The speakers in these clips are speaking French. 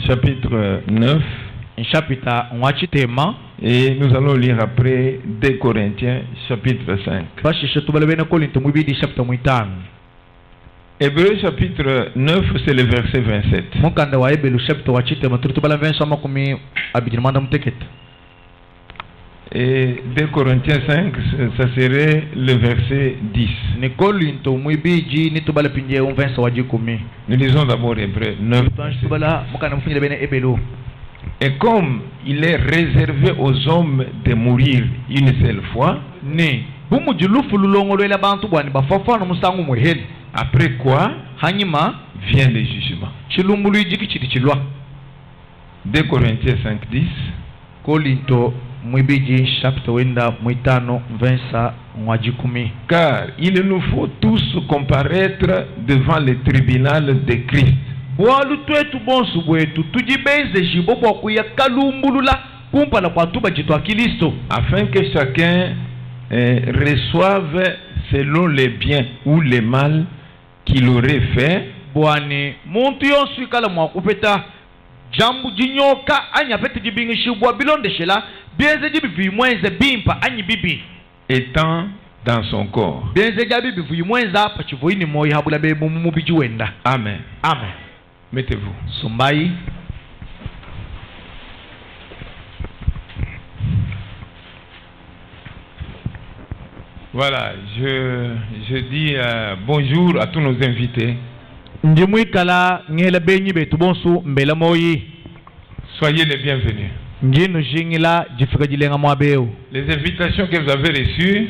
chapitre 9. Et nous allons lire après 2 Corinthiens chapitre 5. Hébreux chapitre 9, c'est le verset 27. Et 2 Corinthiens 5, ça serait le verset 10. Nous lisons d'abord Hébreux 9. Et comme il est réservé aux hommes de mourir une seule fois, après quoi vient le jugement. 2 Corinthiens 5, 10. Car il nous faut tous comparaître devant le tribunal de Christ, afin que chacun reçoive selon les biens ou les mal qu'il aurait fait, étant dans son corps. Amen. Amen. Mettez-vous. Voilà, je dis bonjour à tous nos invités. Soyez les bienvenus. Les invitations que vous avez reçues,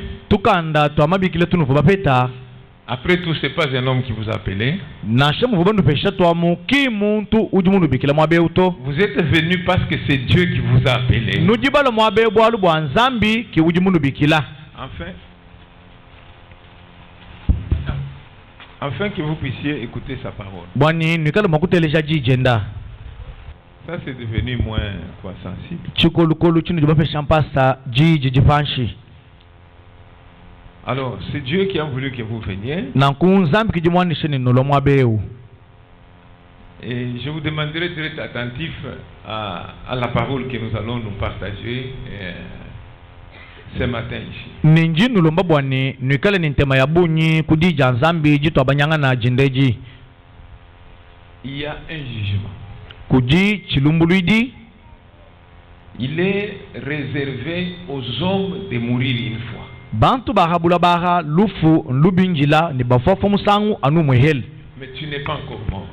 après tout, ce n'est pas un homme qui vous a appelé. Vous êtes venu parce que c'est Dieu qui vous a appelé. Afin que vous puissiez écouter sa parole. Ça, c'est devenu moins sensible. Alors, c'est Dieu qui a voulu que vous veniez. Et je vous demanderai d'être attentif à la parole que nous allons nous partager ce matin ici. Il y a un jugement. Il est réservé aux hommes de mourir une fois. Mais tu n'es pas encore mort.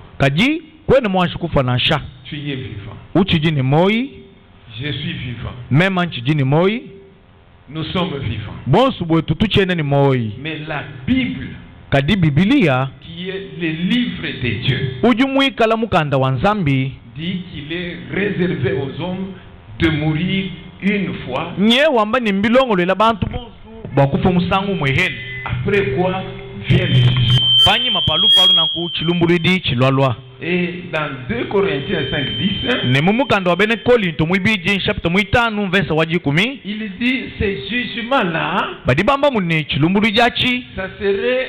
Tu es vivant. Je suis vivant. Nous sommes vivants. Mais la Bible, qui est le livre de Dieu, dit qu'il est réservé aux hommes de mourir une fois. Après quoi vient le jugement. Et dans 2 Corinthiens 5, 10, il dit ces jugements-là, ça serait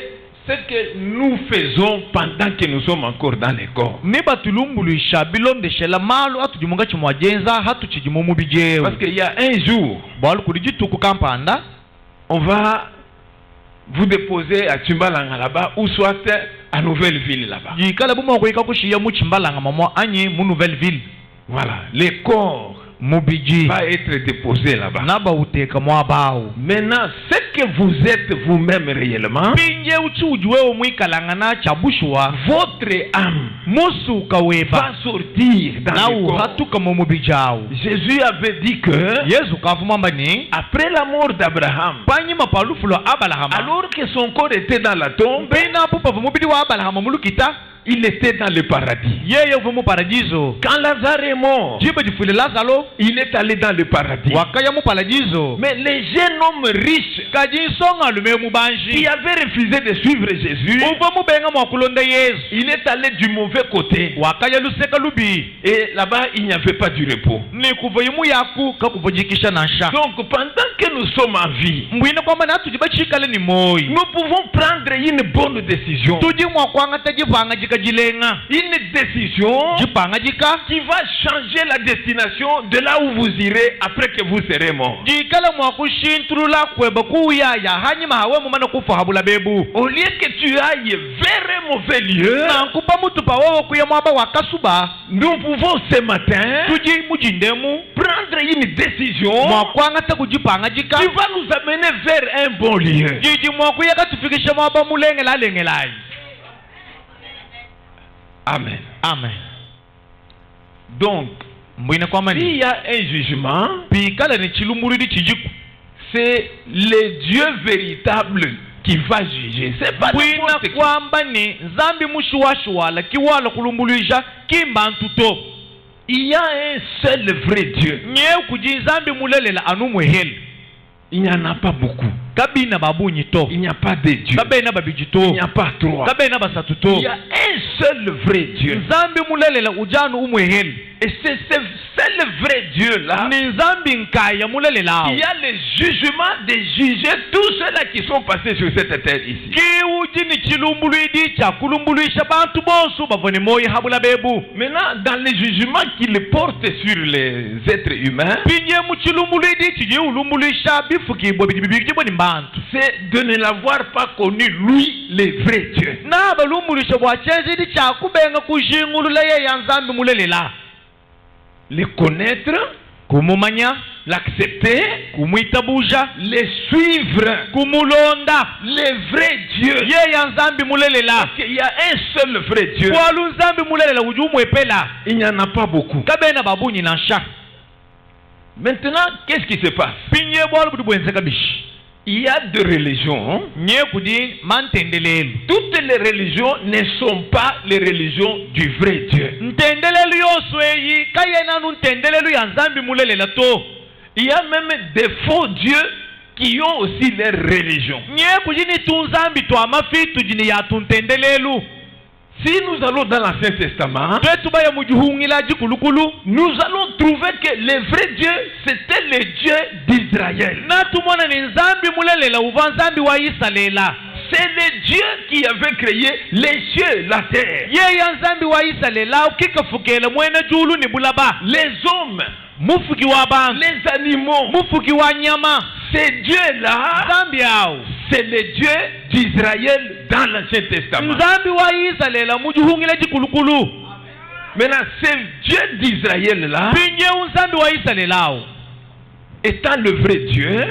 ce que nous faisons pendant que nous sommes encore dans les corps. Parce qu'il y a un jour, on va vous déposer à Chimbalanga là-bas, ou soit à Nouvelle-Ville là-bas. Voilà, les corps va être déposé là-bas. Maintenant, ce que vous êtes vous-même réellement, votre âme va sortir dans le corps. Jésus avait dit que après la mort d'Abraham, alors que son corps était dans la tombe, il était dans le paradis. Quand Lazare est mort, il est allé dans le paradis. Mais les jeunes hommes riches qui avaient refusé de suivre Jésus, il est allé du mauvais côté. Et là-bas, il n'y avait pas du repos. Donc, pendant que nous sommes en vie, nous pouvons prendre une bonne décision. Une décision qui va changer la destination de là où vous irez après que vous serez mort. Au lieu que tu ailles vers un mauvais lieu, nous pouvons ce matin prendre une décision qui va nous amener vers un bon lieu. Amen. Amen. Donc, s'il y a un jugement, c'est le Dieu véritable qui va juger. C'est pas n'importe qui. Il y a un seul vrai Dieu. Il n'y en a pas beaucoup. Il n'y a pas de Dieu. Il n'y a pas trois. Il y a un seul vrai Dieu. Et c'est ce seul vrai Dieu-là qui a le jugement de juger tous ceux-là qui sont passés sur cette terre ici. Maintenant, dans le jugement qu'il porte sur les êtres humains, c'est de ne l'avoir pas connu, lui, le vrai Dieu. Le connaître, l'accepter, le suivre, le vrai Dieu. Parce qu'il y a un seul vrai Dieu. Il n'y en a pas beaucoup. Maintenant, qu'est-ce qui se passe? Il y a deux religions. Toutes les religions ne sont pas les religions du vrai Dieu. Il y a même des faux dieux qui ont aussi leur religion. Si nous allons dans l'Ancien Testament, nous allons trouver que le vrai Dieu, c'était le Dieu d'Israël. C'est le Dieu qui avait créé les cieux, la terre. Les hommes, les animaux. C'est Dieu-là, c'est le Dieu d'Israël dans l'Ancien Testament. Maintenant, ce Dieu d'Israël-là, étant le vrai Dieu,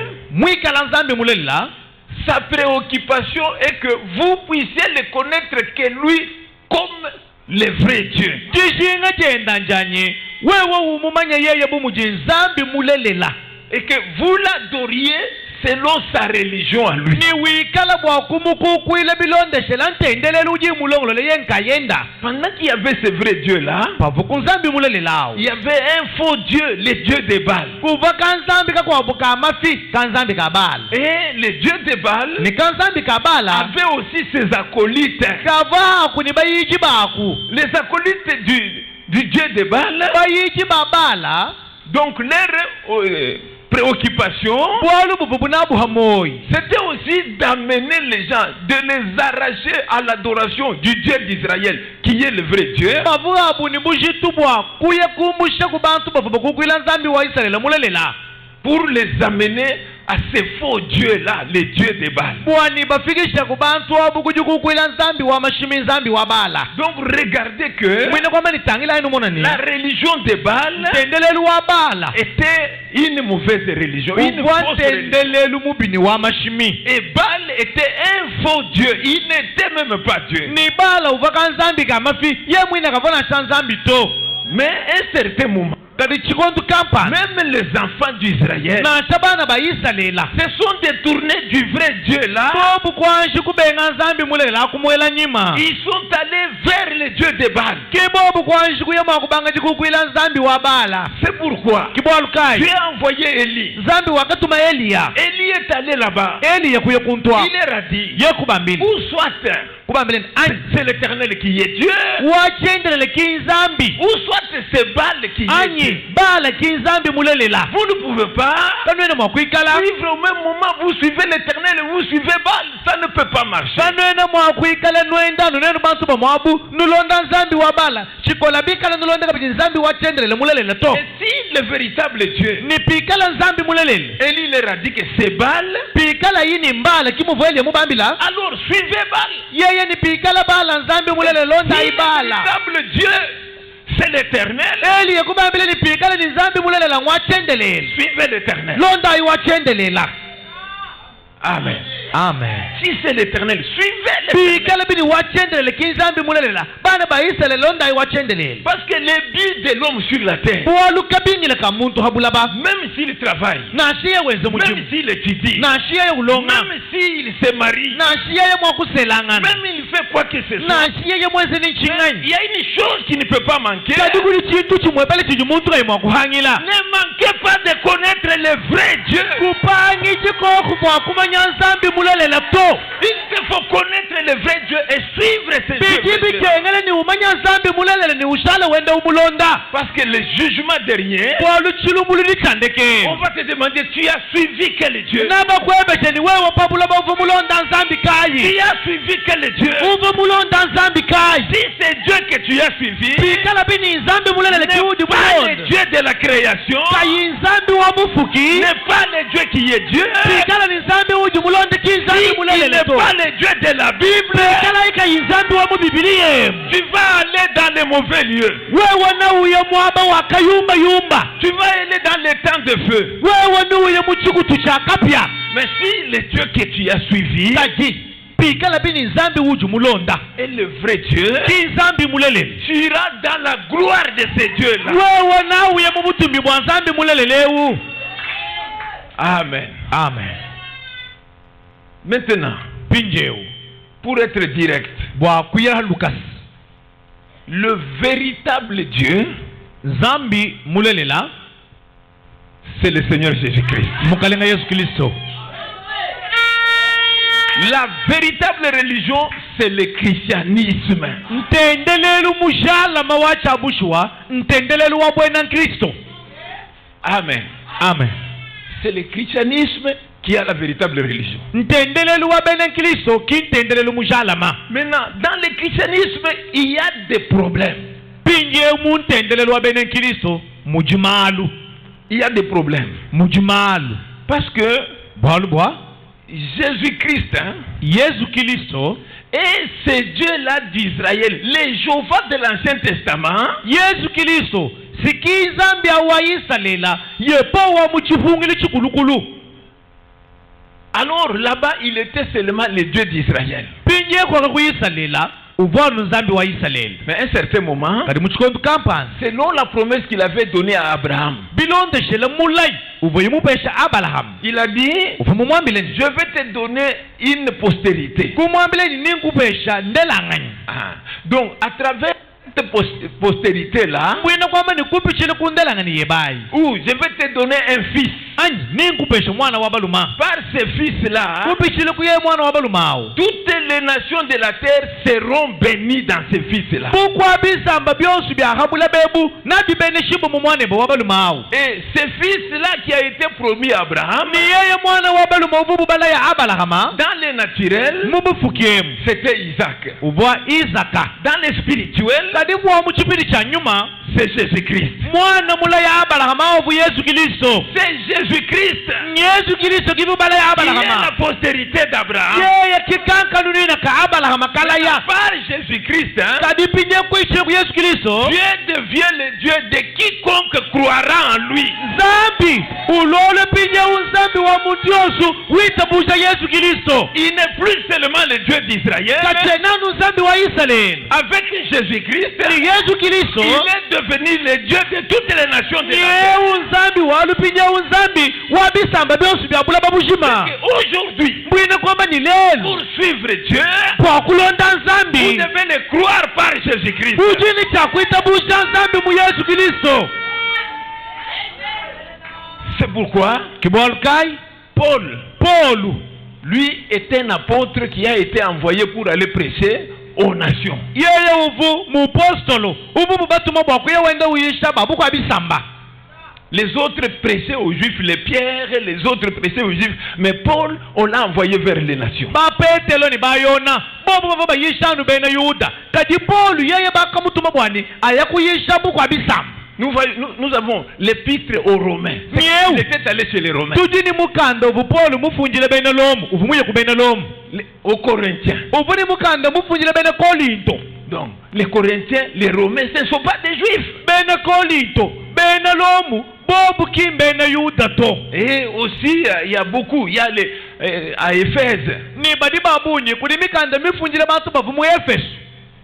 sa préoccupation est que vous puissiez le connaître que lui comme le vrai Dieu. Et que vous l'adoriez selon sa religion à lui. Pendant qu'il y avait ce vrai Dieu là, il y avait un faux Dieu, le Dieu de Baal. Et le Dieu de Baal avait aussi ses acolytes. Les acolytes du Dieu de Baal, donc leur préoccupation, c'était aussi d'amener les gens, de les arracher à l'adoration du Dieu d'Israël, qui est le vrai Dieu, pour les amener à ces faux dieux-là, les dieux de Baal. Donc regardez que la religion de Baal était une mauvaise religion, une fausse religion. Et Baal était un faux Dieu, il n'était même pas Dieu. Mais à un certain moment, même les enfants d'Israël se sont détournés du vrai Dieu là. Ils sont allés vers le Dieu de Baal. C'est pourquoi Dieu a envoyé Élie. Élie est allé là-bas. Il leur a dit, ou soit c'est l'Éternel qui est Dieu, ou soit c'est Baal qui est Dieu. Vous ne pouvez pas suivre au même moment, vous suivez l'Éternel l'éternel, vous suivez Baal, ça ne peut pas marcher. Et si le véritable Dieu, Élie leur a dit que c'est Baal, alors suivez Baal. Si le véritable Dieu, c'est l'éternel, suivez l'éternel. Amen. Amen. Si c'est l'éternel, suivez l'éternel. Parce que le but de l'homme sur la terre, même s'il travaille, même s'il étudie, même s'il se marie, même il fait quoi que ce soit, il y a une chose qui ne peut pas manquer. Ne manquez pas de connaître le vrai Dieu. Il faut connaître le vrai Dieu et suivre ce Dieu. Parce que le jugement dernier, on va te demander, tu as suivi quel Dieu? Tu as suivi quel Dieu? Si c'est Dieu que tu as suivi, n'est pas le Dieu de la création, n'est pas le Dieu qui est Dieu, il n'est pas le Dieu de la Bible, tu vas aller dans les mauvais lieux. Tu vas aller dans les temps de feu. Mais si le Dieu que tu as suivi est le vrai Dieu, tu iras dans la gloire de ce Dieu-là. Amen. Amen. Maintenant, pour être direct, le véritable Dieu, c'est le Seigneur Jésus-Christ. La véritable religion, c'est le christianisme. Amen. Amen. C'est le christianisme qui a la véritable religion. Maintenant, dans le christianisme, il y a des problèmes. Il y a des problèmes. Parce que Jésus-Christ, et ce Dieu-là d'Israël, les Jéhovah de l'Ancien Testament, alors là-bas, il était seulement le Dieu d'Israël. Mais à un certain moment, selon la promesse qu'il avait donnée à Abraham, il a dit, je vais te donner une postérité. Donc, à travers cette postérité-là, où je vais te donner un fils. Par ce fils-là, toutes les nations de la terre seront bénies dans ce fils-là. Et ce fils-là qui a été promis à Abraham, dans le naturel, c'était Isaac. Dans le spirituel, c'est Jésus-Christ. C'est Jésus-Christ. Il est la postérité d'Abraham. Par Jésus-Christ, Dieu devient le Dieu de quiconque croira en lui. Il n'est plus seulement le Dieu d'Israël. Avec Jésus-Christ, il est devenu le Dieu de toutes les nations de la terre. Aujourd'hui, pour suivre Dieu, vous devez le croire par Jésus-Christ. C'est pourquoi Paul, lui, est un apôtre qui a été envoyé pour aller prêcher aux nations. Les autres prêchaient aux Juifs les pierres, les autres prêchaient aux Juifs. Mais Paul, on l'a envoyé vers les nations. Nous avons l'épître aux Romains. Il était allé chez les Romains. Aux Corinthiens. Donc, les Corinthiens, les Romains, ce ne sont pas des Juifs. Et aussi, il y a beaucoup. Il y a à Éphèse.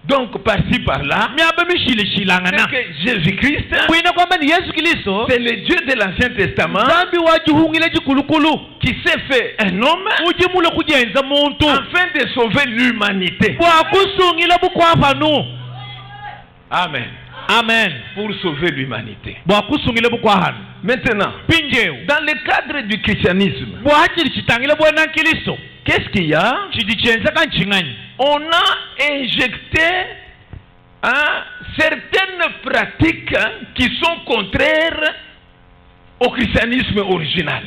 Donc, par-ci, par-là, c'est que Jésus-Christ, c'est le Dieu de l'Ancien Testament qui s'est fait un homme afin de sauver l'humanité. Amen. Amen. Pour sauver l'humanité. Maintenant, dans le cadre du christianisme, qu'est-ce qu'il y a? On a injecté certaines pratiques qui sont contraires au christianisme original.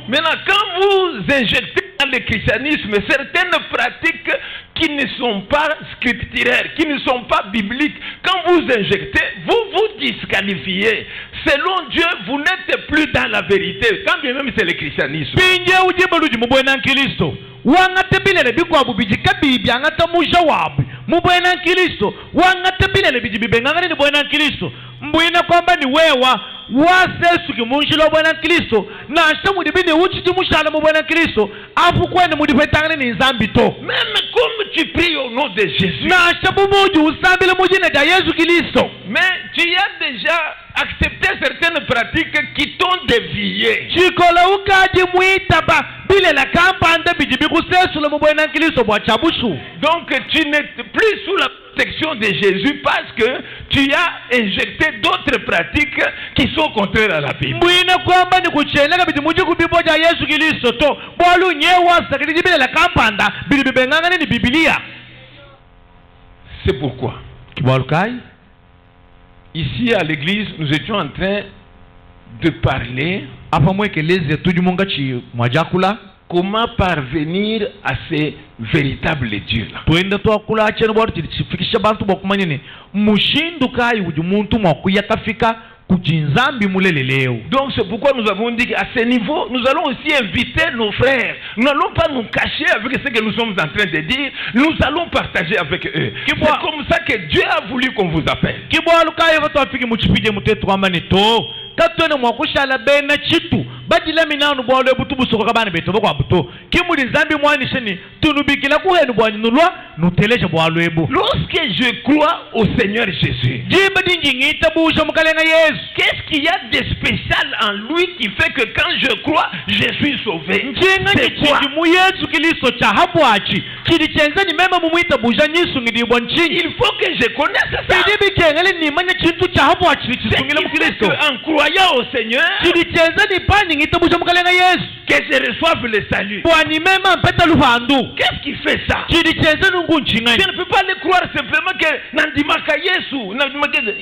Maintenant, quand vous injectez dans le christianisme certaines pratiques qui ne sont pas scripturaires, qui ne sont pas bibliques, quand vous injectez, vous vous disqualifiez. Selon Dieu, vous n'êtes plus dans la vérité, quand bien même c'est le christianisme. Mbwina kwamba ni wewa wasesuki munshilo bwana Kristo na shamudi bine uchi mushala mu bwana Kristo afu kwene mudipetangane ni nzambi to. Même comme tu pries au nom de Jésus, na shabu muju usambile mujine da Yesu Kristo, mais tu as déjà accepté certaines pratiques qui t'ont dévié. Chikola ukaji muitaba bile la kampanda bijibi kusesula mu bwana Kristo bwa chabushu. Donc tu n'es plus sous la protection de Jésus parce que tu as injecté d'autres pratiques qui sont contraires à la Bible. Mbwina kwamba ni kucheneka biti muje kubibo ja Yesu Kristo to bwalu nyewa sakiti bile la kampanda bili bibenganga ni Biblia. C'est pourquoi ici à l'église nous étions en train de parler comment parvenir à ces véritables dieux-là. Donc c'est pourquoi nous avons dit qu'à ce niveau, nous allons aussi inviter nos frères. Nous n'allons pas nous cacher avec ce que nous sommes en train de dire. Nous allons partager avec eux. C'est comme ça que Dieu a voulu qu'on vous appelle. katone mwakushala bena chitu badila minanu bwalo butubuso kabana beto bakwa buto kimuli nzambi mwanisheni tunubikila kuhenu bwanulwa nuteleje bwalo ebu. Lorsque je crois au Seigneur Jésus, qu'est-ce qu'il y a de spécial en lui qui fait que quand je crois je suis sauvé? C'est quoi? Il faut que je connaisse ça. En croyant au Seigneur que je reçoive le salut. Qu'est-ce qui fait ça? Je ne peux pas le croire simplement que Nandimaka Yesu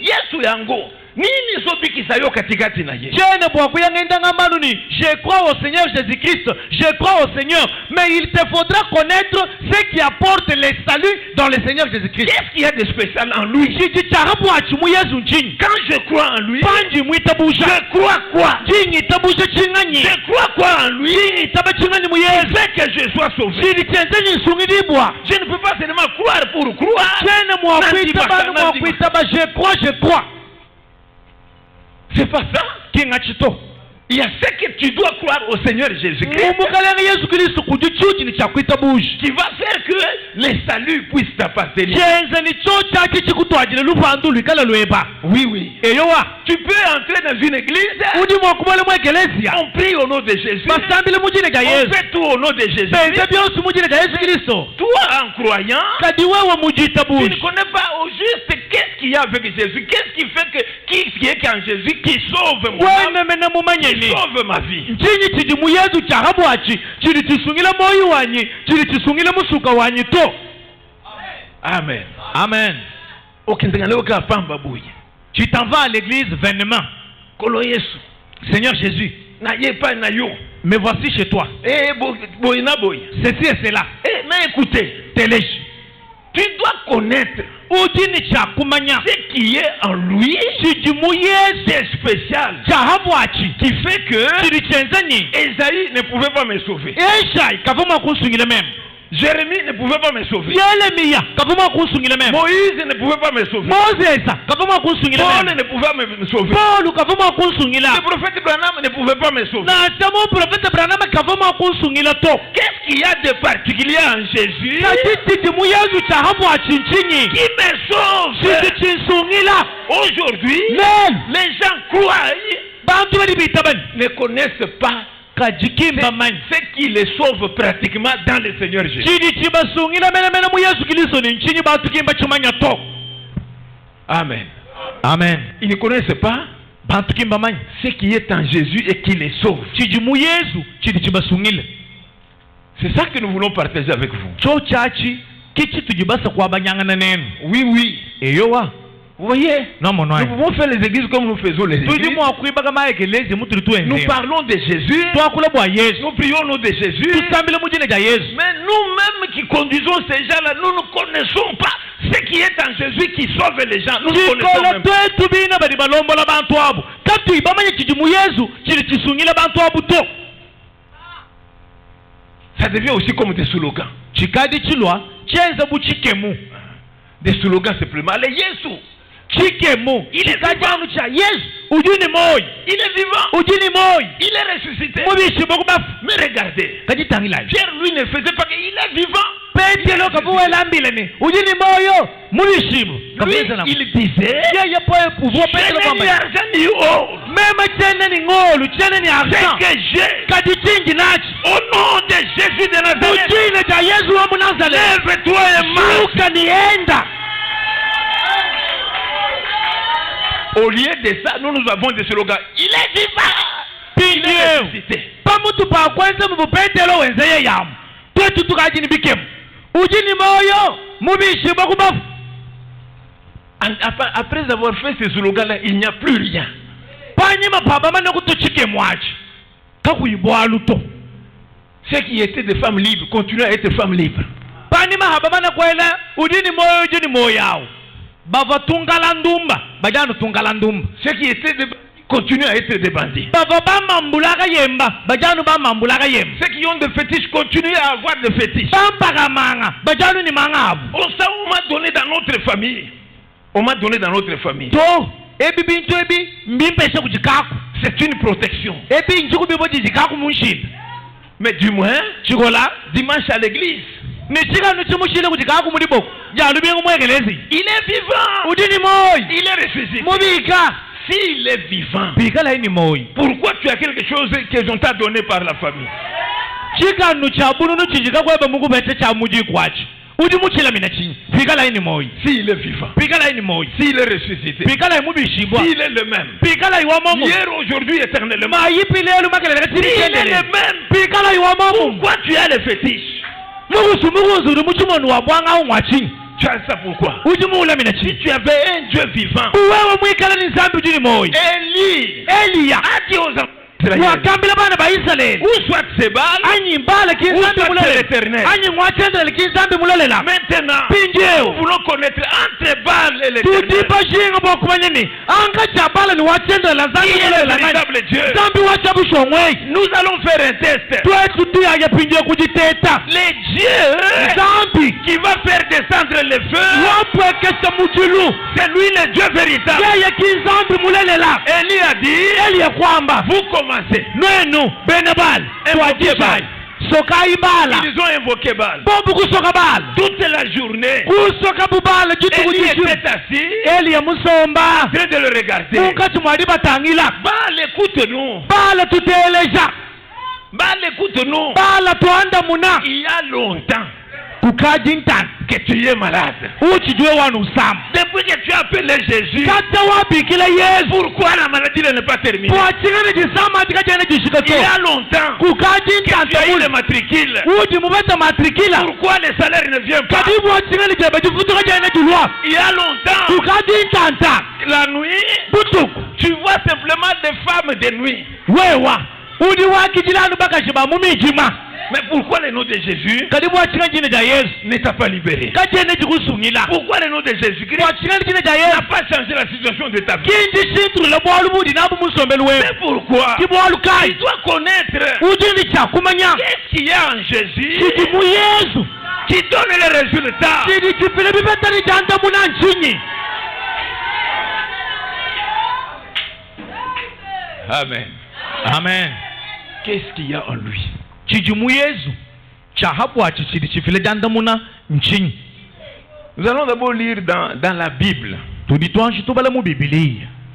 Yesu yango. Nini sobikisa yo katikati na Yesu. Je crois au Seigneur Jésus-Christ, je crois au Seigneur, mais il te faudra connaître ce qui apporte le salut dans le Seigneur Jésus-Christ. Qu'est-ce qu'il y a de spécial en lui? Quand je crois en lui, je crois quoi? Je crois quoi en lui? Il fait que je sois sauvé. Je ne peux pas seulement croire pour croire. Je crois. C'est pas ça. Il y a ce que tu dois croire au Seigneur Jésus-Christ qui va faire que le salut puisse t'appartenir. Oui, oui. Tu peux entrer dans une église, on prie au nom de Jésus, on fait tout au nom de Jésus. Toi, en croyant, tu ne connais pas au juste qu'est-ce qu'il y a avec Jésus, qu'est-ce qui fait que qui est qu'en Jésus qui sauve mon âme, qui sauve ma vie. Amen. Amen. Tu t'en vas à l'église vainement. Seigneur Jésus, me voici chez toi. Ceci et cela. Mais écoutez, tu dois connaître ce qui est en lui, c'est spécial, qui fait que Esaïe ne pouvait pas me sauver. Jérémie ne pouvait pas me sauver. Moïse ne pouvait pas me sauver. Paul ne pouvait pas me sauver. Le prophète Branham ne pouvait pas me sauver. Qu'est-ce qu'il y a de particulier en Jésus qui me sauve? Aujourd'hui, les gens croient, ne connaissent pas ce qui les sauve pratiquement dans le Seigneur Jésus. Amen. Amen. Ils ne connaissent pas ce qui est en Jésus et qui les sauve. C'est ça que nous voulons partager avec vous. Oui, oui. Vous voyez, nous pouvons faire les églises comme nous faisons les églises. Nous parlons de Jésus, nous prions au nom de Jésus, mais nous-mêmes qui conduisons ces gens-là, nous ne connaissons pas ce qui est en Jésus qui sauve les gens. Nous ne connaissons même pas. Ça devient aussi comme des slogans. Des slogans simplement. Les Yesu. Il est vivant. Il est vivant. Il est ressuscité. Mais regardez, Pierre lui ne faisait pas qu'il est vivant. Lui, il disait, je n'ai ni argent ni or, c'est que j'ai au nom de Jésus de Nazareth, lève-toi et marche. Au lieu de ça, nous avons des slogans. Il est vivant. Il est ressuscité. Après avoir fait ces slogans-là, il n'y a plus rien. Ceux qui étaient des femmes libres continuent à être femmes libres. Ceux qui étaient des continuent à être des bandits. Ceux qui ont des fétiches continuent à avoir des fétiches. On m'a donné dans notre famille. On m'a donné dans notre famille. C'est une protection. Mais du moins, dimanche à l'église, il est vivant. Il est ressuscité. S'il est vivant, pourquoi tu as quelque chose que on t'a donné par la famille? S'il est vivant, s'il est ressuscité, s'il est le même, hier, aujourd'hui, éternellement, il est le même. Pourquoi tu as les fétiches? Tu as ça pourquoi? Si tu avais un Dieu vivant, Élie a dit aux enfants, où soit ces balles, où soit l'éternel. Maintenant, nous voulons connaître entre balles et l'éternel. Qui est le véritable Dieu? Nous allons faire un test. Les dieux qui va faire descendre le feu, c'est lui le Dieu véritable. Élie a dit, vous commencez. Ils ont invoqué Baal. Toute la journée, Élie était assis en train de le regarder. Baal, écoute-nous. Baal, écoute-nous. Il y a longtemps, que tu es malade. Depuis que tu as appelé Jésus, pourquoi la maladie n'est pas terminée? Il y a longtemps que tu as eu le matricule. Pourquoi le salaire ne vient pas? Il y a longtemps, la nuit, tu vois simplement des femmes de nuit. Mais pourquoi le nom de Jésus ne t'a pas libéré? Pourquoi le nom de Jésus-Christ n'a pas changé la situation de ta vie? Mais pourquoi? Tu dois connaître qu'est-ce qu'il y a en Jésus qui donne les résultats. Amen. Amen. Qu'est-ce qu'il y a en lui? Nous allons d'abord lire dans la Bible.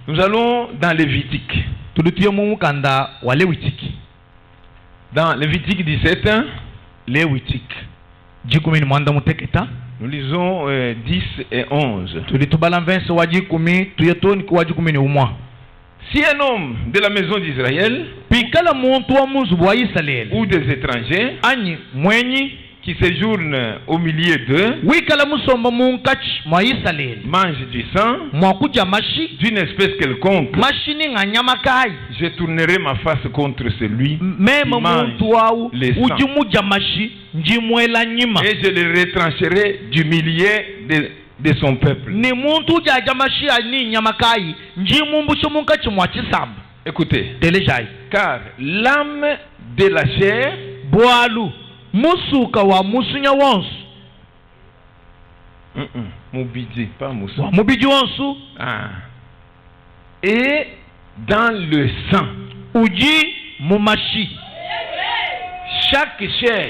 Nous allons dans Lévitique. Dans Lévitique 17, nous lisons 10 et 11. Si un homme de la maison d'Israël ou des étrangers qui séjournent au milieu d'eux mange du sang d'une espèce quelconque, je tournerai ma face contre celui qui mange les sangs et je le retrancherai du milieu de son peuple. Écoutez, car l'âme de la chair Moubidji, pas Moussa. Et dans le sang, chaque chair,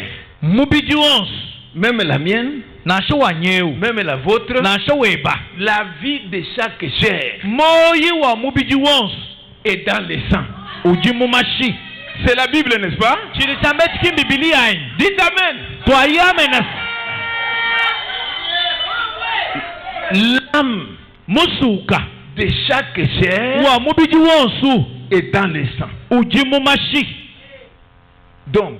même la mienne, même la vôtre, la vie de chaque chair est dans le sang. C'est la Bible, n'est-ce pas? Dites Amen. L'âme de chaque chair est dans le sang. Donc,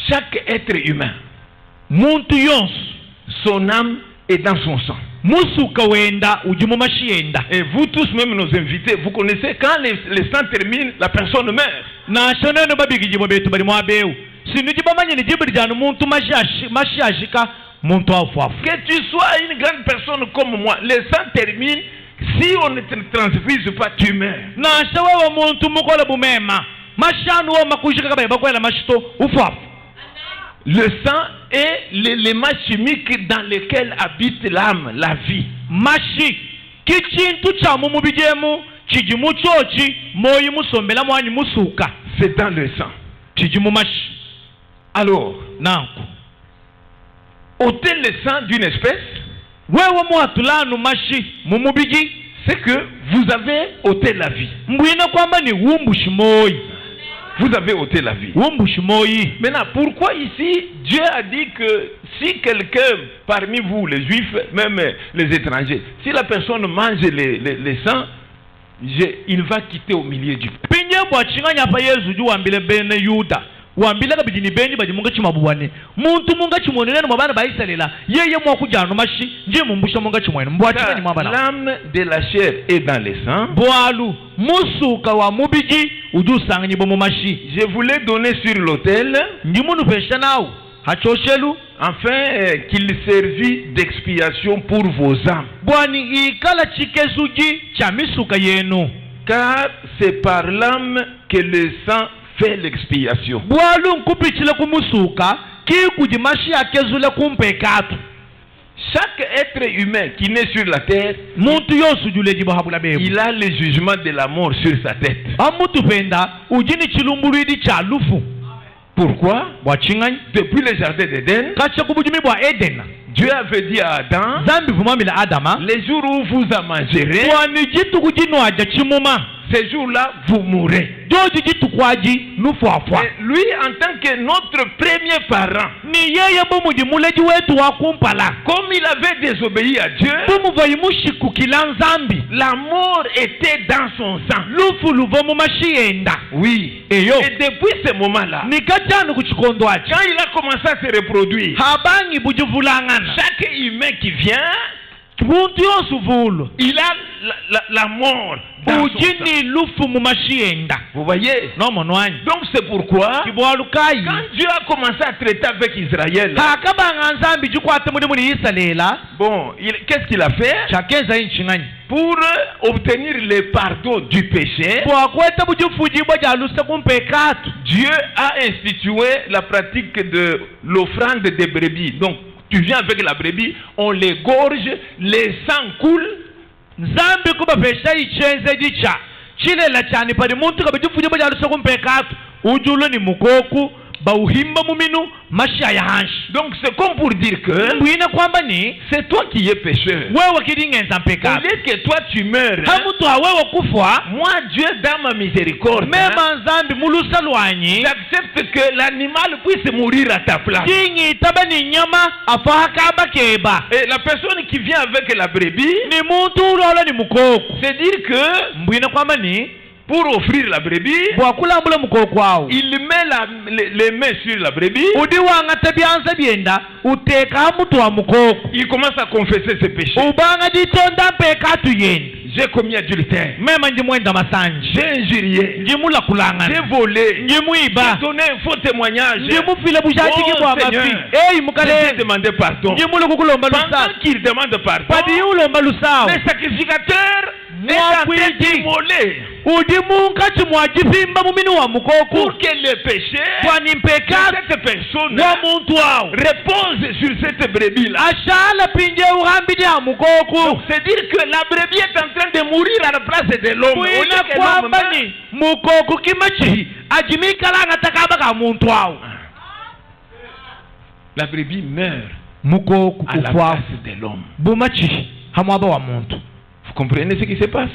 chaque être humain, son âme est dans son sang. Et vous tous, même nos invités, vous connaissez quand le sang termine, la personne meurt. Que tu sois une grande personne comme moi, le sang termine, si on ne te transfuse pas, tu meurs. Le sang est l'élément chimique dans lequel habite l'âme, la vie. C'est dans le sang. Alors, ôter le sang d'une espèce, c'est que vous avez ôté la vie. Vous avez ôté la vie. Maintenant, pourquoi ici Dieu a dit que si quelqu'un parmi vous, les juifs, même les étrangers, si la personne mange les sangs, il va quitter au milieu du peuple. L'âme de la chair est dans le sang. Je voulais donner sur l'autel afin qu'il servit d'expiation pour vos âmes. Car c'est par l'âme que le sang fait l'expiation. Chaque être humain qui naît sur la terre, il a le jugement de la mort sur sa tête. Pourquoi? Depuis le jardin d'Éden, Dieu avait dit à Adam, les jours où vous en mangerez, ce jour-là, vous mourrez. Et lui, en tant que notre premier parent, comme il avait désobéi à Dieu, la mort était dans son sang. Oui. Et depuis ce moment-là, quand il a commencé à se reproduire, chaque humain qui vient, il a la mort dans son sang. Vous voyez? Donc c'est pourquoi quand Dieu a commencé à traiter avec Israël, bon, qu'est-ce qu'il a fait? Pour obtenir le pardon du péché, Dieu a institué la pratique de l'offrande des brebis. Donc tu viens avec la brebis, on l'égorge, le sang coule. Donc c'est comme pour dire que c'est toi qui es pécheur. Au lieu que toi tu meurs, moi Dieu dans ma miséricorde, j'accepte que l'animal puisse mourir à ta place. Et la personne qui vient avec la brebis, c'est dire que pour offrir la brebis, il met les mains sur la brebis, il commence à confesser ses péchés. J'ai commis adultère, j'ai injurié, j'ai volé, j'ai donné un faux témoignage. Oh Seigneur, j'ai demandé pardon. Pendant qu'il demande pardon, le sacrificateur est en train d'immoler pour que le péché de cette personne repose sur cette brebis-là. Donc c'est dire que la brebis est en train de mourir à la place de l'homme. La brebis meurt à la place de l'homme. Vous comprenez ce qui se passe?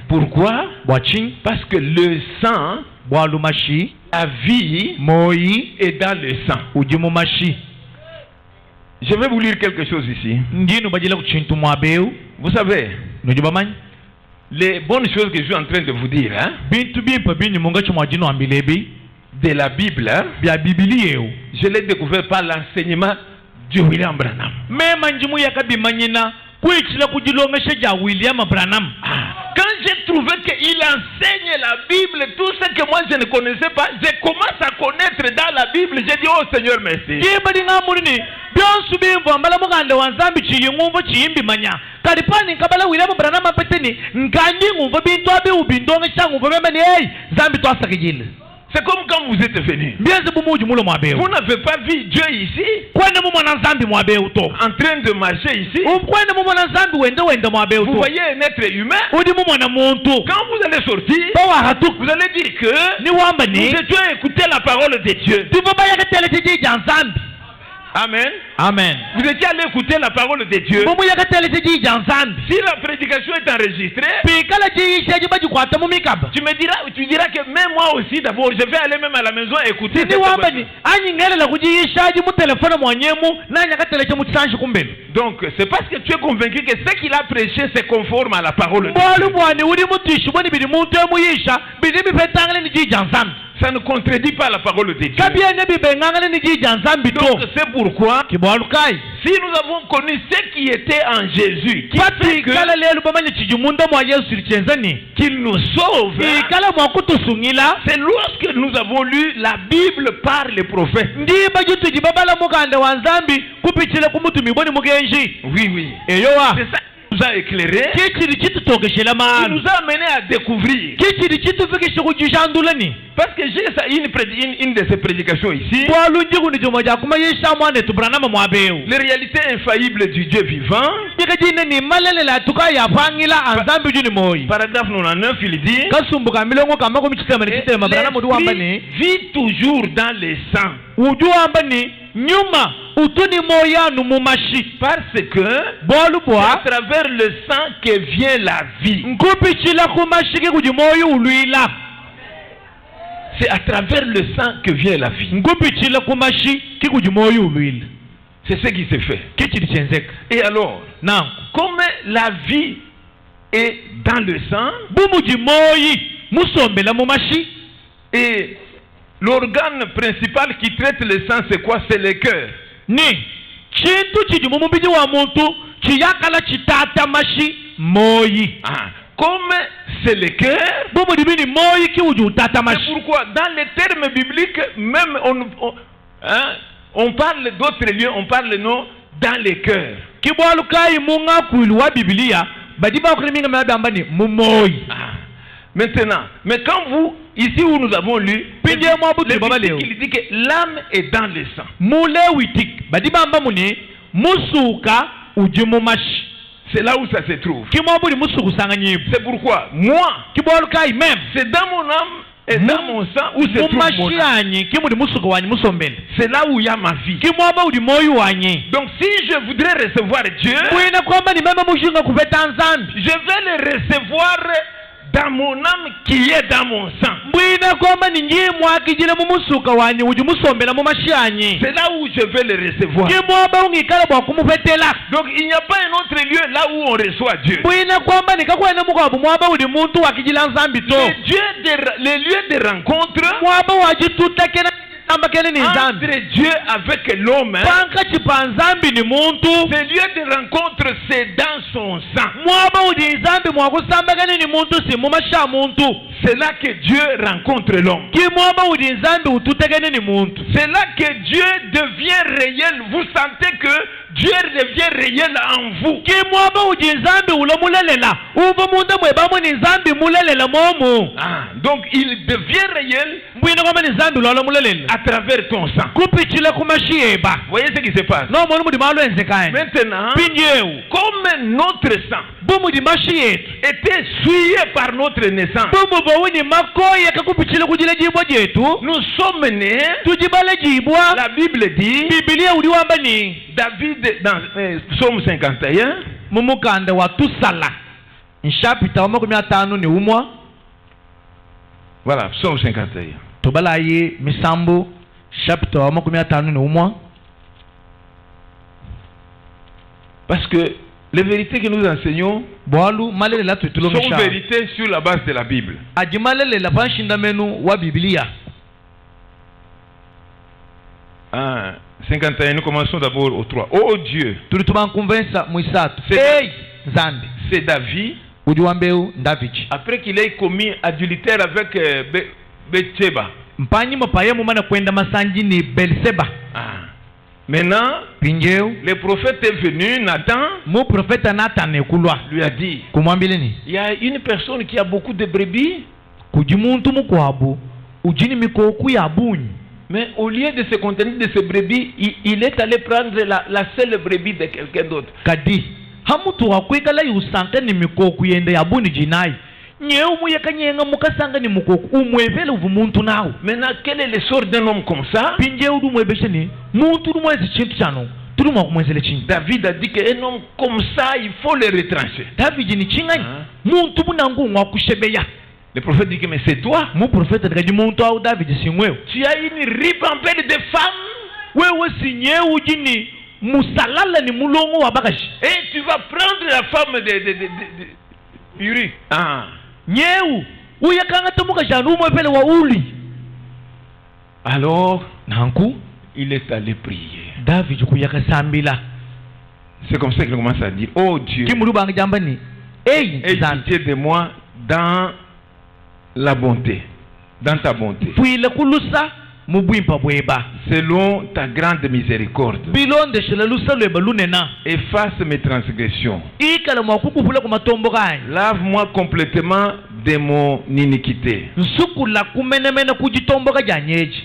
Pourquoi? Parce que le sang, la vie est dans le sang. Je vais vous lire quelque chose ici. Vous savez, les bonnes choses que je suis en train de vous dire, de la Bible, je l'ai découvert par l'enseignement de William Branham. Quand j'ai trouvé qu'il enseigne la Bible, tout ce que moi je ne connaissais pas, je commence à connaître dans la Bible. J'ai dit, oh Seigneur, merci. C'est comme quand vous êtes venu. Vous n'avez pas vu Dieu ici en train de marcher ici. Vous voyez un être humain. Quand vous allez sortir, vous allez dire que nous étions écouter la parole de Dieu. Amen. Amen. Vous étiez allé écouter la parole de Dieu. Si la prédication est enregistrée, tu diras que même moi aussi d'abord, je vais aller même à la maison écouter. Donc c'est parce que tu es convaincu que ce qu'il a prêché c'est conforme à la parole de Dieu. Ça ne contredit pas la parole de Dieu. Donc c'est pourquoi si nous avons connu ce qui était en Jésus, qu'il nous sauve, c'est lorsque nous avons lu la Bible par les prophètes. Oui, oui. C'est ça qui nous a éclairé. Il nous a amené à découvrir. Parce que j'ai une de ces prédications ici. Les réalités infaillibles du Dieu vivant. Paragraphe 99, il dit l'esprit vit toujours dans les sangs. utuni moyanu mumashi parce que bolu c'est à bwa travers le sang que vient la vie. nkupichila kumashi kikuji moyo ulwila C'est à travers le sang que vient la vie. nkupichila kumashi kikuji moyo ulwila C'est ce qui se fait. kichili chenzeka Et alors, nangu comme la vie est dans le sang, bumuji moyi musombela mumashi et l'organe principal qui traite le sang, c'est quoi? C'est le cœur. ni chintu chiji mumubiji wa muntu chiyakala chitata mashi moyi Ah, comme c'est le cœur, bumuji bini moyi kiuji utata c'est mashi pourquoi dans les termes bibliques, même on parle d'autres lieux, on parle non dans les cœurs. kibwalu kai munga kuilu wa Biblia badiba kuliminga mabamba ni mumoyi. Ah. Maintenant, mais quand vous, ici où nous avons lu, il dit que l'âme est dans le sang. C'est là où ça se trouve. C'est pourquoi moi, c'est dans mon âme et dans mon sang où se trouve mon âme. C'est là où il y a ma vie. Donc si je voudrais recevoir Dieu, je vais le recevoir dans mon âme qui est dans mon sang. C'est là où je vais le recevoir. Donc il n'y a pas un autre lieu là où on reçoit Dieu. Les lieux de rencontre entre Dieu avec l'homme, ces lieux de rencontre, c'est dans son sang. C'est là que Dieu rencontre l'homme. C'est là que Dieu devient réel. Vous sentez que Dieu devient réel en vous. Ah, donc il devient réel à travers ton sang. Vous voyez ce qui se passe? Maintenant, comme notre sang était souillé par notre naissance, nous sommes nés, la Bible dit, David dans Psaume 51, voilà, Psaume 51. Tobalaye Misambo chapitre wa 51 Parce que les vérités que nous enseignons sont vérités sur la base de la Bible. Ah, 51, nous commençons d'abord au 3. Oh Dieu, c'est David, après qu'il ait commis adultère avec Bathsheba. Maintenant, le prophète est venu, Nathan lui a dit, il y a une personne qui a beaucoup de brebis, mais au lieu de se contenir de ces brebis, il est allé prendre la seule brebis de quelqu'un d'autre. Maintenant, quel est le sort d'un homme comme ça? David a dit qu'un homme comme ça, il faut le retrancher. Le prophète dit que mais c'est toi. Tu as une ribambelle de femmes. Et tu vas prendre la femme de Uri. Ah. Alors, il est allé prier. C'est comme ça qu'il commence à dire, oh Dieu, aie pitié de moi dans la bonté, dans ta bonté, selon ta grande miséricorde, efface mes transgressions, lave-moi complètement de mon iniquité.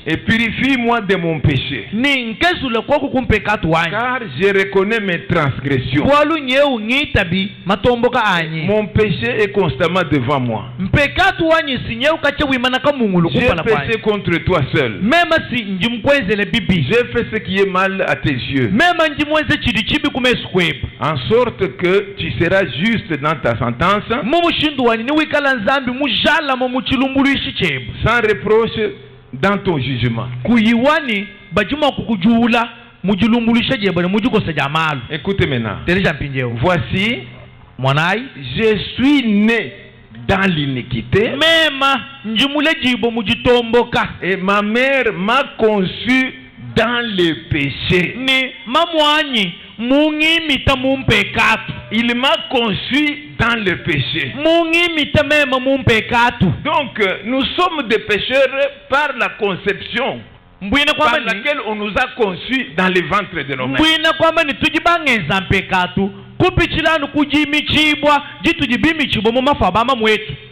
Et purifie-moi de mon péché. Car je reconnais mes transgressions. Mon péché est constamment devant moi. J'ai péché contre toi seul. J'ai fait ce qui est mal à tes yeux. En sorte que tu seras juste dans ta sentence, sans reproche dans ton jugement. Écoutez maintenant. Voici, je suis né dans l'iniquité et ma mère m'a conçu dans le péché. Il m'a conçu dans le péché. Donc nous sommes des pécheurs par la conception par laquelle on nous a conçus dans le ventre de nos mères.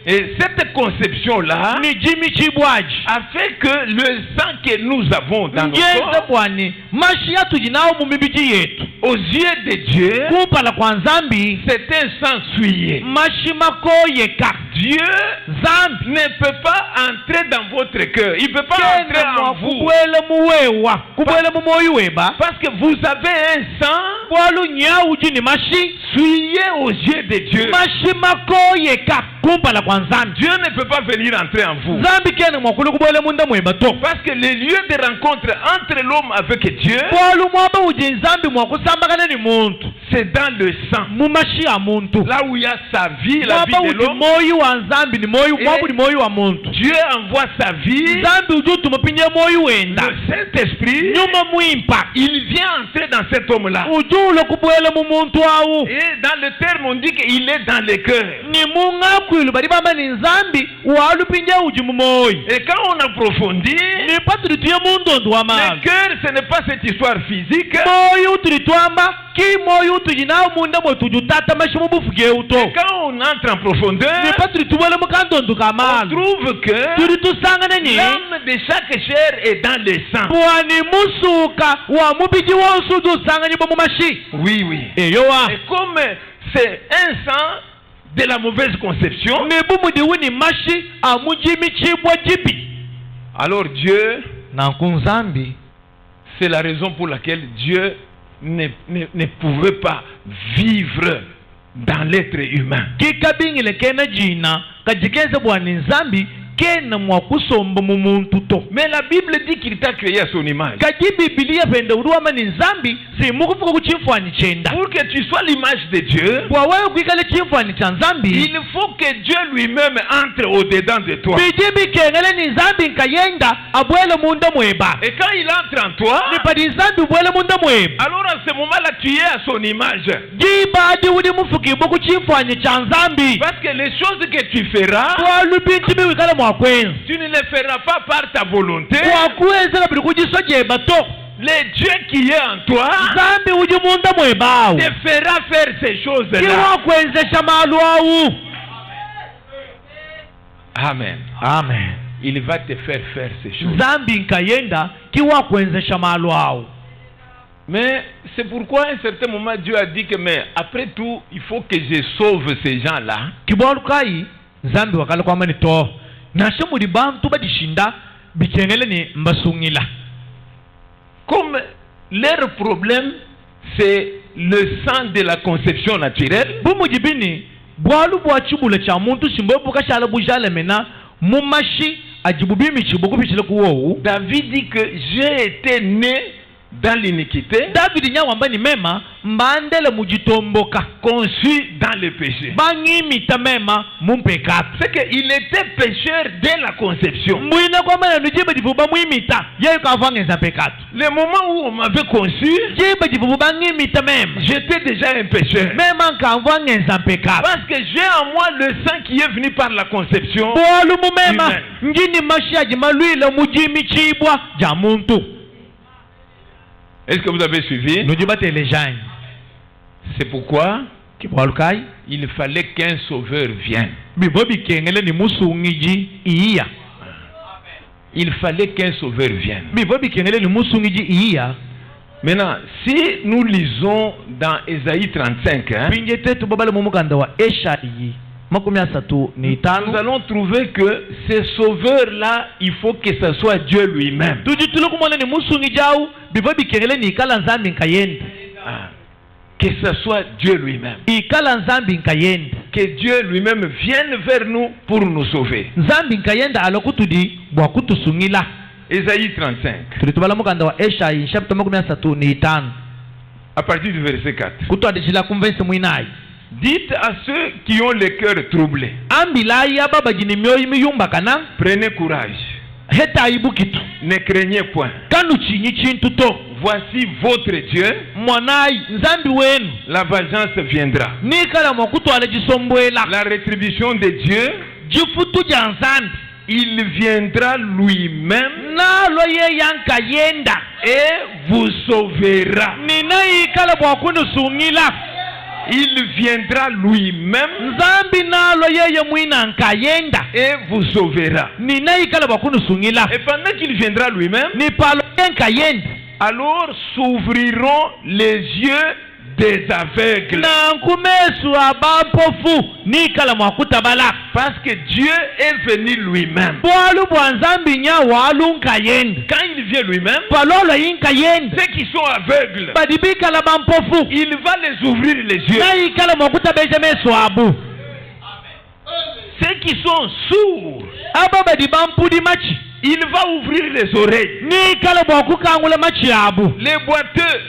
Et cette conception-là a fait que le sang que nous avons dans nos corps, aux yeux de Dieu, c'est un sang souillé. Dieu ne peut pas entrer dans votre cœur. Il ne peut pas entrer en vous. Parce que vous avez un sang souillé aux yeux de Dieu. Dieu ne peut pas venir entrer en vous. Parce que le lieu de rencontre entre l'homme avec Dieu, c'est dans le sang. Là où il y a sa vie, la vie de l'homme. Dieu envoie sa vie. Le Saint-Esprit, il vient entrer dans cet homme-là. Et dans le terme, on dit qu'il est dans le cœur. Et quand on approfondit, le cœur, ce n'est pas cette histoire physique. Et quand on entre en profondeur, on trouve que l'âme de chaque chair est dans le sang. Oui, oui. Et comme c'est un sang de la mauvaise conception, alors Dieu, c'est la raison pour laquelle Dieu ne pouvait pas vivre dans l'être humain. Mais la Bible dit qu'il t'a créé à son image. Pour que tu sois l'image de Dieu, il faut que Dieu lui-même entre au-dedans de toi. Et quand il entre en toi, alors à ce moment-là, tu es à son image. Parce que les choses que tu feras, tu ne les feras pas par ta volonté. Le Dieu qui est en toi te fera faire ces choses-là. Amen. Amen. Il va te faire faire ces choses. Mais c'est pourquoi à un certain moment Dieu a dit que mais après tout, il faut que je sauve ces gens-là. Comme leur problème c'est le sang de la conception naturelle, David dit que j'ai été né dans l'iniquité, conçu dans le péché. C'est qu'il était pécheur dès la conception. Le moment où on m'avait conçu, j'étais déjà un pécheur. Parce que j'ai en moi le sang qui est venu par la conception humaine. Est-ce que vous avez suivi? C'est pourquoi il fallait qu'un sauveur vienne. Il fallait qu'un sauveur vienne. Maintenant, si nous lisons dans Ésaïe 35, nous allons trouver que ce sauveur-là, il faut que ce soit Dieu lui-même. Que ce soit Dieu lui-même. Que Dieu lui-même vienne vers nous pour nous sauver. Ésaïe 35. À partir du verset 4. Dites à ceux qui ont le cœur troublé. Prenez courage. Ne craignez point. Voici votre Dieu. La vengeance viendra. La rétribution de Dieu. Il viendra lui-même et vous sauvera. Il viendra lui-même et vous sauvera. Et pendant qu'il viendra lui-même, alors s'ouvriront les yeux des aveugles. Parce que Dieu est venu lui-même. Quand il vient lui-même, ceux qui sont aveugles, il va les ouvrir les yeux. Ceux qui sont sourds, il va ouvrir les oreilles. Les boiteux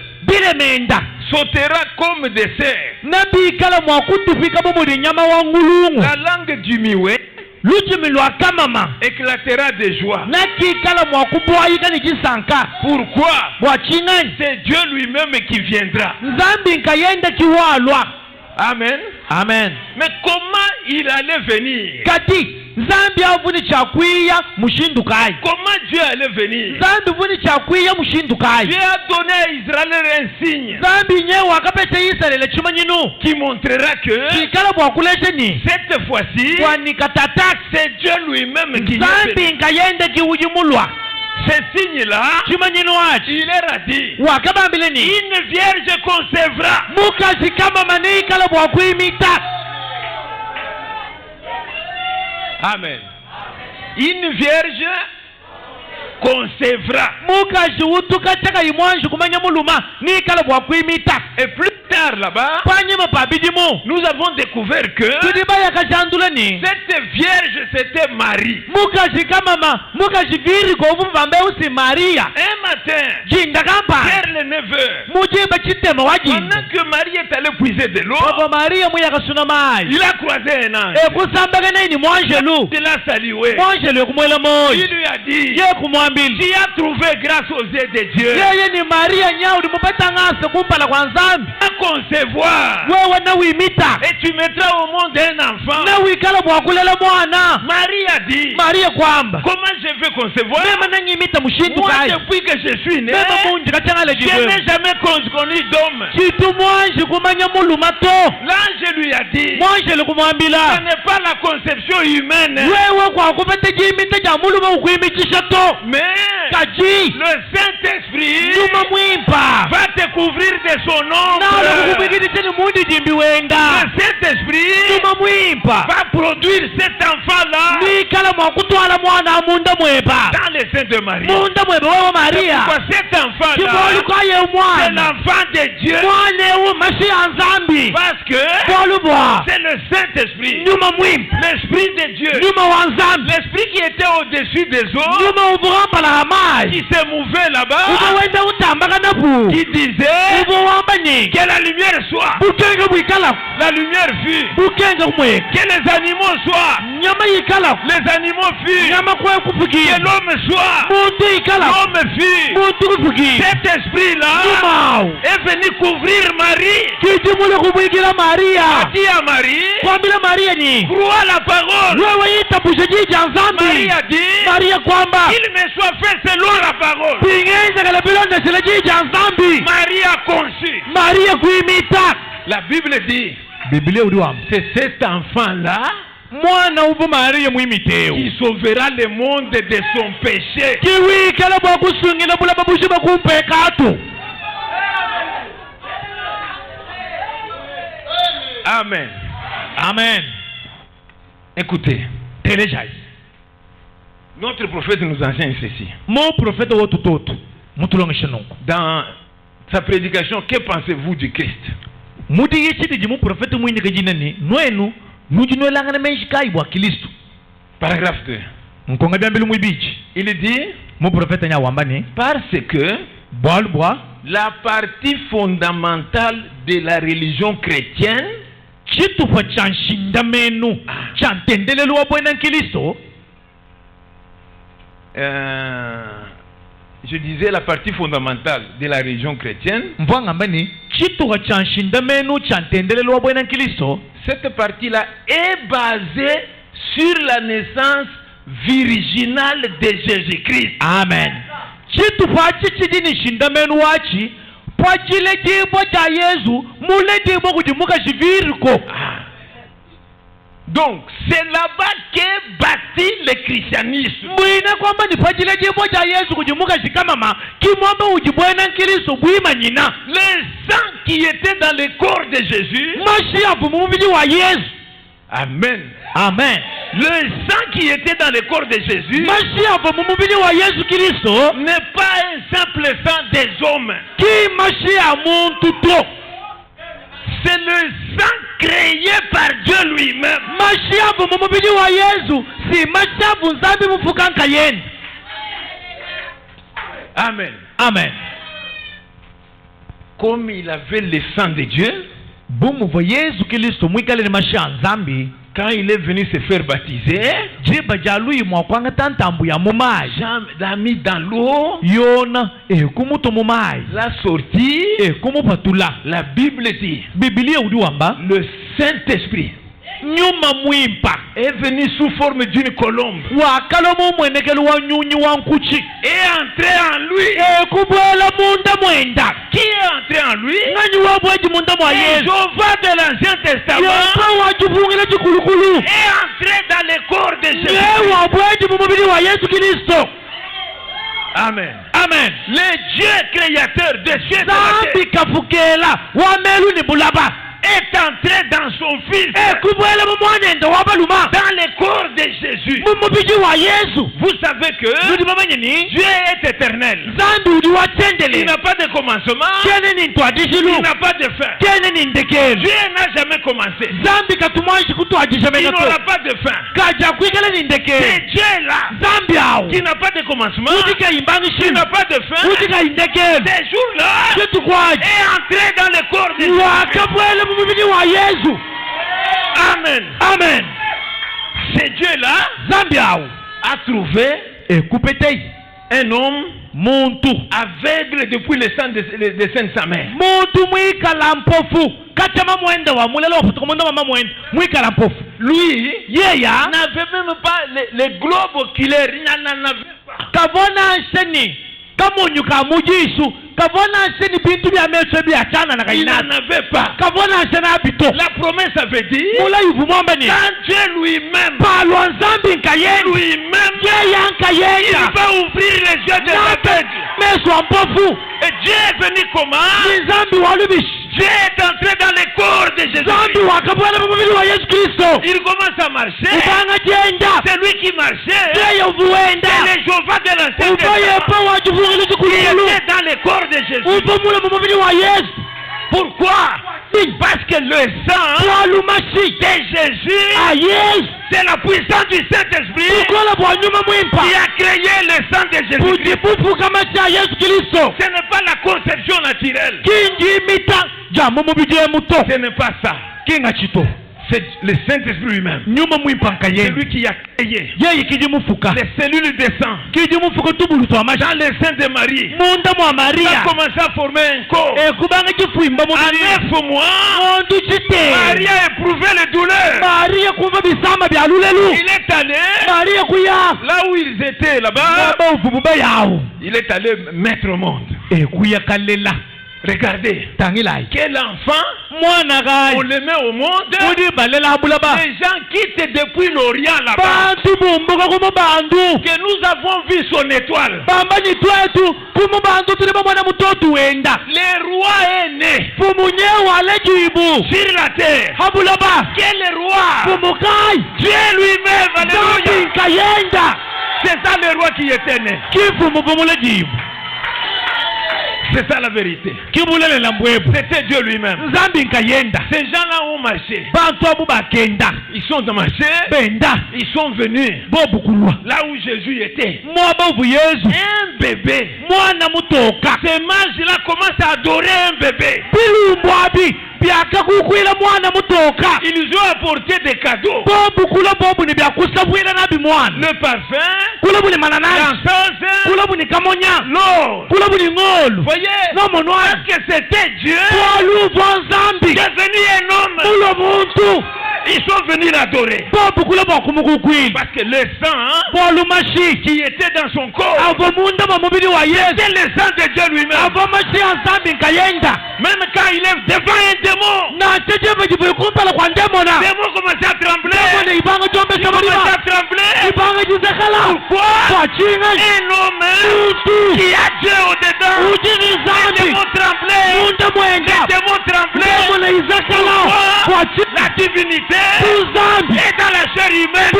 sautera comme des cerfs. La langue du mioué éclatera de joie. Pourquoi? C'est Dieu lui-même qui viendra. Amen. Amen. Mais comment il allait venir? Comment Dieu allait venir? Dieu a donné à Israël un signe qui montrera que cette fois-ci, c'est Dieu lui-même qui vient. Ce signe-là, il est radis. Une vierge concevra. Amen. Une vierge concevra. Et plus tard là-bas, nous avons découvert que cette vierge c'était Marie. Un matin, vers les 9h, pendant que Marie est allée puiser de l'eau, il a croisé un ange. Il l'a salué. Il lui a dit, tu as trouvé grâce aux yeux de Dieu à concevoir, et tu mettras au monde un enfant. Marie a dit, comment je vais concevoir? Moi, depuis que je suis né, je n'ai jamais connu d'homme. L'ange lui a dit, ce n'est pas la conception humaine, mais le Saint-Esprit va te couvrir de son ombre. Le Saint-Esprit va produire cet enfant-là dans le sein de Marie. Pourquoi cet enfant-là, c'est l'enfant de Dieu, parce que c'est le Saint-Esprit, l'Esprit de Dieu, l'Esprit qui était au-dessus des eaux, qui se mouvait là-bas, qui disait que la lumière soit. La lumière fut. Que les animaux soient. Les animaux furent. Que l'homme soit. L'homme fut. Cet esprit-là est venu couvrir Marie. A dit à Marie, crois la parole. Marie a dit, il me soit fait selon la parole. Marie a conçu. La Bible dit, C'est cet enfant-là qui sauvera le monde de son péché. Amen. Amen. Écoutez, notre prophète nous enseigne ceci. Dans sa prédication, que pensez-vous du Christ? Paragraphe 2. Il dit, parce que la partie fondamentale de la religion chrétienne, je disais la partie fondamentale de la religion chrétienne, cette partie-là est basée sur la naissance virginale de Jésus-Christ. Amen. Donc, c'est là-bas qu'est bâti le christianisme. Le sang qui était dans le corps de Jésus. Amen. Amen. Le sang qui était dans le corps de Jésus n'est pas un simple sang des hommes. C'est le sang créé par Dieu lui-même. Amen. Amen. Comme il avait le sang de Dieu, quand il est venu se faire baptiser, Jean l'a mis dans l'eau, l'a sorti. La Bible dit, le Saint-Esprit est venu sous forme d'une colombe et entré en lui. Qui est entré en lui? Jéhovah de l'Ancien Testament est entré dans le corps de Jésus. Amen. Amen. Le Dieu créateur de cieux et de la terre est entré dans son fils, dans le corps de Jésus. Vous savez que Dieu est éternel. Il n'a pas de commencement, il n'a pas de fin. Dieu n'a jamais commencé, il n'aura pas de fin. C'est Dieu là qui n'a pas de commencement, qui n'a pas de fin. Ces jours-là est entré dans le corps de Jésus. Amen. Amen. C'est Dieu-là a trouvé un homme aveugle depuis le sang de sa mère. Lui, n'avait même pas le globe oculaire. Il n'en avait pas. Il n'en avait pas. La promesse avait dit, quand Dieu lui-même, il va ouvrir les yeux des aveugles. Et Dieu est venu comment? Dieu est entré dans le corps de Jésus. Il commence à marcher. C'est lui qui marchait. C'est le Jéhovah de l'Ancien Testament qui était dans le corps de Jésus. Pourquoi? Parce que le sang de Jésus, c'est la puissance du Saint-Esprit qui a créé le sang de Jésus. Ce n'est pas la conception naturelle. Ce n'est pas ça. C'est le Saint-Esprit lui-même. C'est lui qui a créé les cellules de sang dans le sein de Marie. Il a commencé à former un corps. En 9 mois, Marie a éprouvé les douleurs. Il est allé là où ils étaient là-bas. Il est allé mettre au monde. Regardez, quel enfant On les met au monde. Les gens quittent depuis l'Orient là-bas. Que nous avons vu son étoile. Le roi est né sur la terre. Quel roi? Dieu lui-même. Alléluia. C'est ça le roi qui était né. C'est ça la vérité. C'était Dieu lui-même. Ces gens-là ont marché. Ils sont marché. Ils sont venus là où Jésus était. Un bébé. Ces mages-là commencent à adorer un bébé. Ils lui ont apporté des cadeaux. Le parfum, l'or. Voyez, parce que c'était Dieu qui est venu un homme. Ils sont venus l'adorer. Parce que le sang qui était dans son corps, c'était le sang de Dieu lui-même. Même quand il est devant un démon, le démon commence à trembler. Pourquoi? Un homme qui a Dieu au-dedans, les démons tremblaient. Pourquoi? La divinité est dans la chair humaine.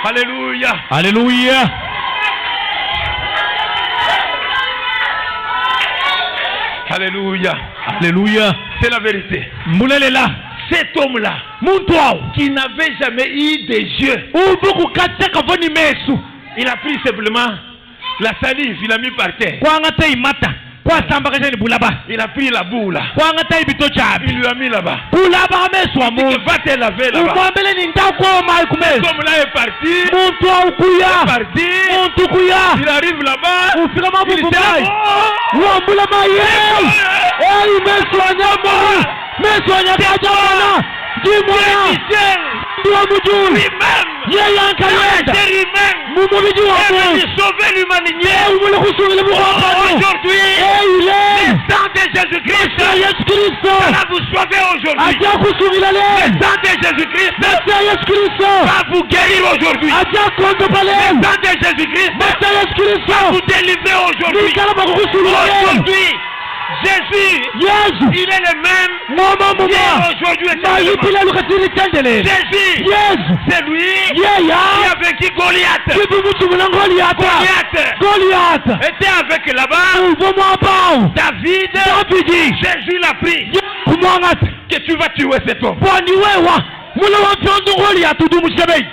Alléluia. Alléluia. Alléluia. Alléluia. C'est la vérité. Cet homme-là, qui n'avait jamais eu de yeux, il a pris simplement la salive, il a mis par terre. Il a pris la boule, il lui a mis là-bas. Il va te laver là-bas. Cet homme-là est parti. Il arrive là-bas. Sauver l'humanité. Aujourd'hui, le sang de Jésus-Christ va vous sauver aujourd'hui. Le sang de Jésus-Christ va vous guérir aujourd'hui. Le sang de Jésus-Christ va vous délivrer aujourd'hui. Aujourd'hui, Jésus, il est le même aujourd'hui et Jésus, c'est lui qui a vaincu Goliath. Goliath était avec là-bas David. Jésus l'a pris. Que tu vas tuer cet homme.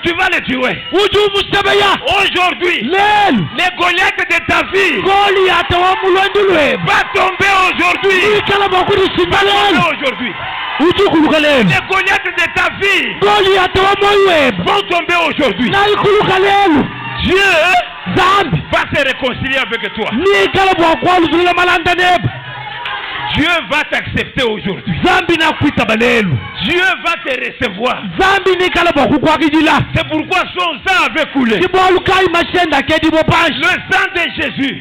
Tu vas le tuer. Aujourd'hui, les Goliath de ta vie va tomber aujourd'hui. Les Goliath de ta vie vont tomber aujourd'hui. Dieu va se réconcilier avec toi. Dieu va t'accepter aujourd'hui. Dieu va te recevoir. C'est pourquoi son sang avait coulé. Le sang de Jésus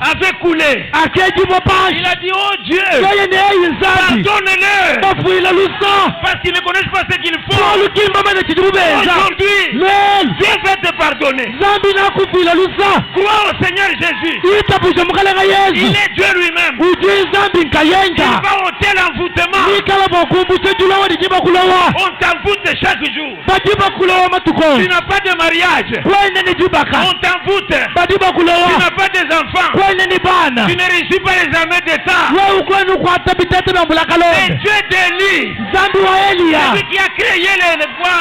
avait coulé. Il a dit, oh Dieu, pardonne-le. Parce qu'ils ne connaissent pas ce qu'ils font. Aujourd'hui, Dieu va te pardonner. Crois au Seigneur Jésus. Il est Dieu lui-même. Il va ôter l'envoûtement. On t'envoûte chaque jour. Tu n'as pas de mariage. On t'envoûte. Tu n'as pas des enfants. Tu ne réussis pas les armées d'État. C'est Dieu d'Élie. Celui qui a créé les bois,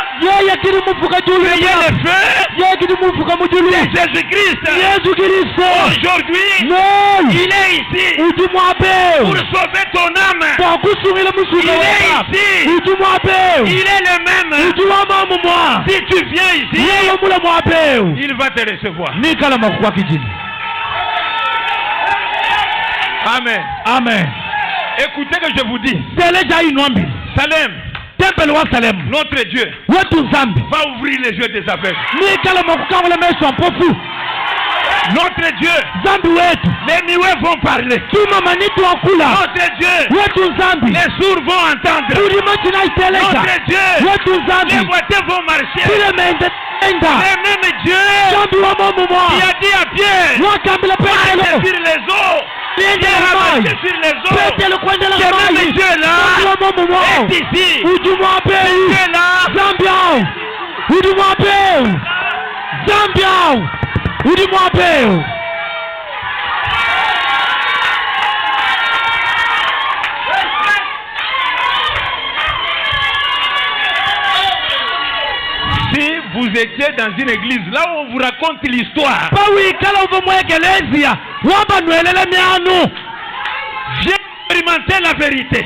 créé le feu. C'est Jésus-Christ. Aujourd'hui, il est ici pour sauver ton âme. Il est ici. Il est le même. Si tu viens ici, il va te recevoir. Amen. Amen. Écoutez que je vous dis. Salem, notre Dieu, va ouvrir les yeux des aveugles. Notre Dieu. Zambi wetu. Les nuées vont parler. Tumamanitu wakula. Notre Dieu. Wetu Zambi. Les sourds vont entendre. Notre Dieu. Wetu Zambi. Les voitures vont marcher. Le même Dieu Zambi wa momo mwa. qui a dit à Pierre, Wakambila Petelo. sur les eaux. Pierre a marché sur les eaux. Petelo kwendela Ce même Dieu là est ici. Udumwa Dieu peu. là. Zambiao. Udumwa peu. Zambiao. Udumwa peu. Si vous étiez dans une église, là où on vous raconte l'histoire, j'ai expérimenté la vérité.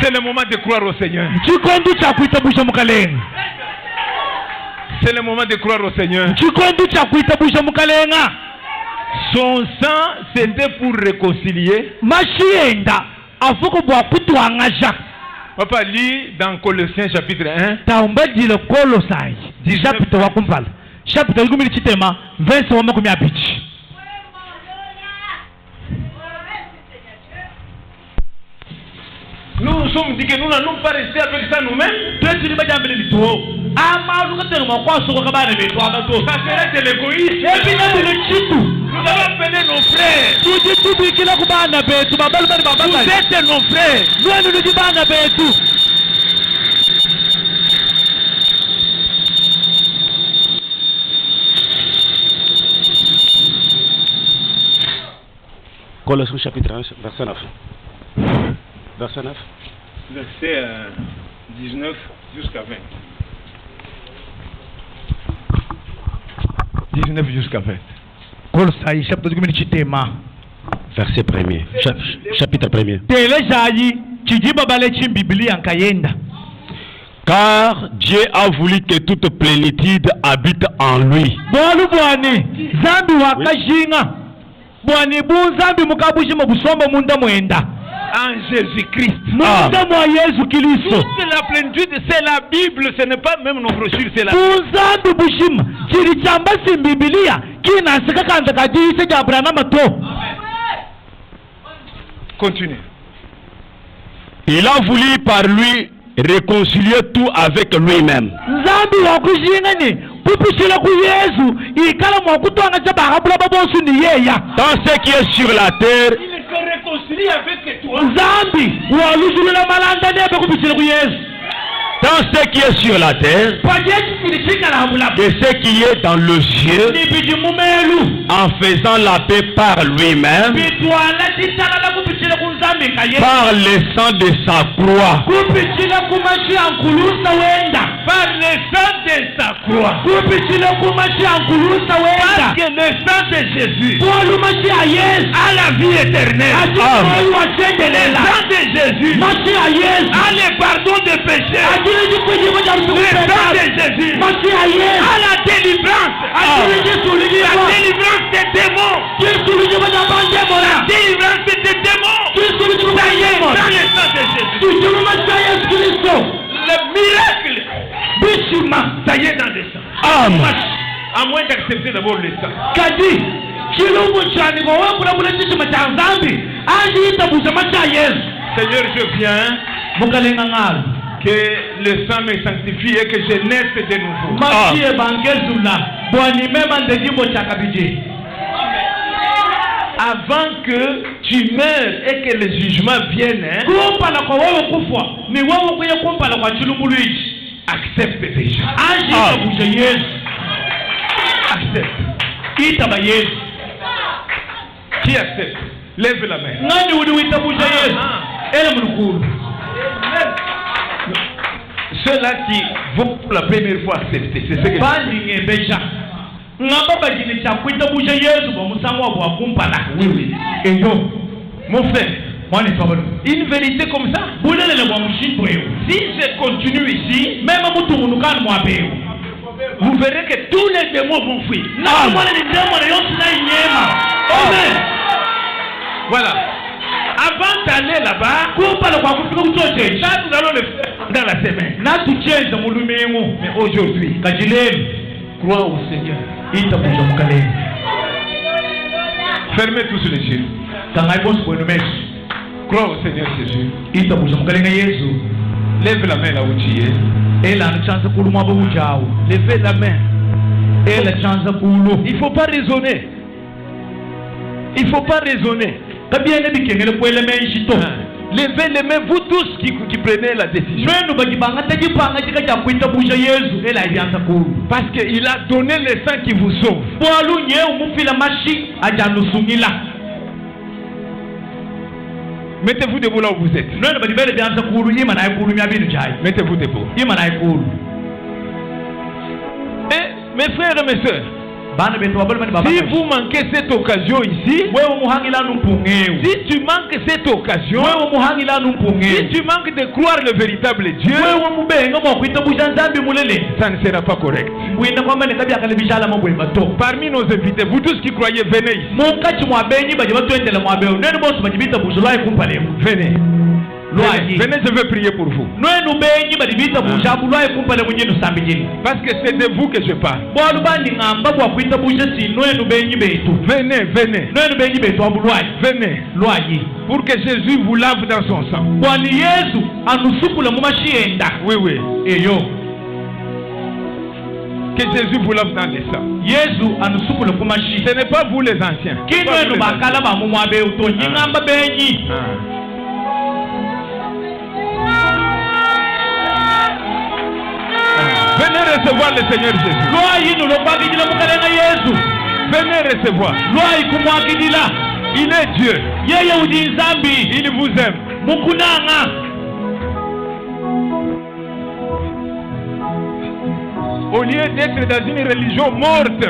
C'est le moment de croire au Seigneur. C'est le moment de croire au Seigneur. Son sang, c'était pour réconcilier. Papa lit dans Colossiens chapitre 1. Chapitre 20 Nous nous sommes dit que nous n'allons pas rester avec ça nous-mêmes. Ça serait de l'égoïsme. Nous allons appeler nos frères. Vous êtes nos frères. Colossiens chapitre 1, verset 9. Verset 9. Verset 19 jusqu'à 20. 19 jusqu'à 20. Verset 1er. Chapitre 1er. Car Dieu a voulu que toute plénitude habite en lui. En Jésus-Christ. Toute la plénitude, c'est la Bible, ce n'est pas même nos brochures, c'est la Bible. Continue. Il a voulu par lui réconcilier tout avec lui-même. Dans ce qui est sur la terre, Il se réconcilie avec toi. dans ce qui est sur la terre, et ce qui est dans le ciel, en faisant la paix par lui-même, par le sang de sa croix. Par le sang de sa croix. Parce que le sang de Jésus a la vie éternelle. Le sang de Jésus a le pardon des péchés. Le sang de Jésus a la délivrance. La délivrance des démons. La délivrance des démons. Ça y est, dans le sang de Jésus. Le miracle. Ça y est dans le sang. Amen. À moins d'accepter d'abord le sang. Seigneur, je viens que le sang me sanctifie et que je naisse de nouveau. Avant que tu meurs et que le jugement vienne, accepte déjà. Accepte. Qui accepte? Lève la main. Ceux-là qui vont pour la première fois accepter, c'est ce que oui. Et donc, mon frère, une vérité comme ça, si je continue ici, vous verrez que tous les démons vont fuir. Amen. Voilà. Avant d'aller là-bas, là nous allons le faire dans la semaine. Mais aujourd'hui, crois au Seigneur. Fermez tous les yeux. Crois au Seigneur Jésus. Lève la main là où tu es. Levez la main. Il ne faut pas raisonner. Il ne faut pas raisonner. Levez les mains, vous tous qui prenez la décision. Parce qu'il a donné le sang qui vous sauve. Mettez-vous debout là où vous êtes. Mettez-vous debout. Et mes frères et mes soeurs, si vous manquez cette occasion ici, si tu manques cette occasion, si tu manques de croire le véritable Dieu, ça ne sera pas correct. Parmi nos invités, vous tous qui croyez, venez ici. Venez. Venez, je vais prier pour vous. Parce que c'est de vous que je parle. Venez, venez. Venez. Pour que Jésus vous lave dans son sang. Oui, oui. Que Jésus vous lave dans le sang. Ce n'est pas vous les anciens. Venez recevoir le Seigneur Jésus. Venez recevoir. Il est Dieu. Il vous aime. Au lieu d'être dans une religion morte,